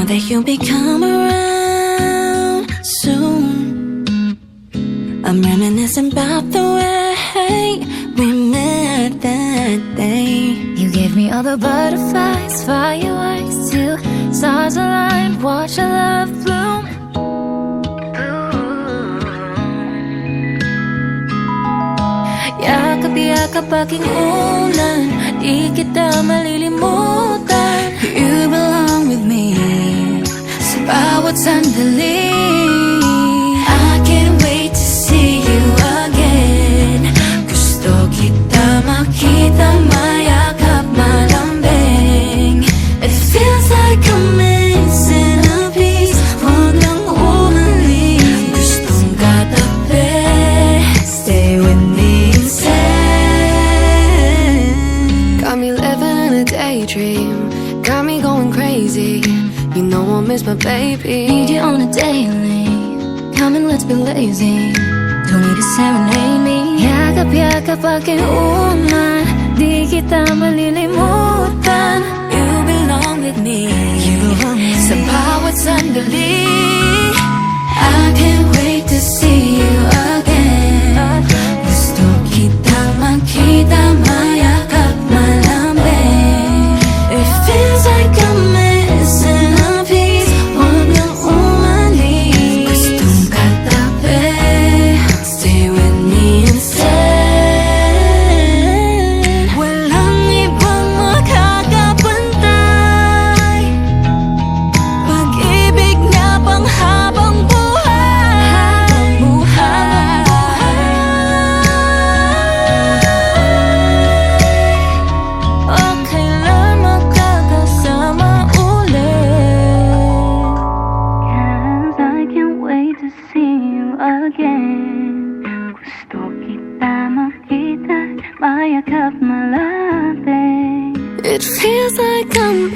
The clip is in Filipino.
that you'll be coming around soon. I'm reminiscing about the way we met that day. You gave me all the butterflies, fireworks, till stars aligned, watch our love bloom. Yakap-yakap aking ulan, di kita malilimutan. You belong with me sa bawat sandali. I can't wait to see you again. Gusto kita makita, mayakap, malambing. It feels like I'm missing a piece. Huwag nang umalis, gustong katabi. Stay with me instead. Got me living in a daydream, got me going crazy. You know I miss my baby. Need you on a daily, come and let's be lazy. Don't need to serenade me. Yakap-yakap aking ulan, di kita malilimutan. You belong with me, you belong with me. Sa bawat sandali, I can't wait to see you again. Gusto kita makita, mayakap, malambing. It feels like I'm missing a piece. Huwag nang umalis, gustong katabi. Stay with me instead. Walang ibang makakapantay, pag-ibig na panghabang buhay. O kailan magkakasama ulit? 'Cause I can't wait to see you again. Gusto kita makita, mayakap, malapit. It feels like I'm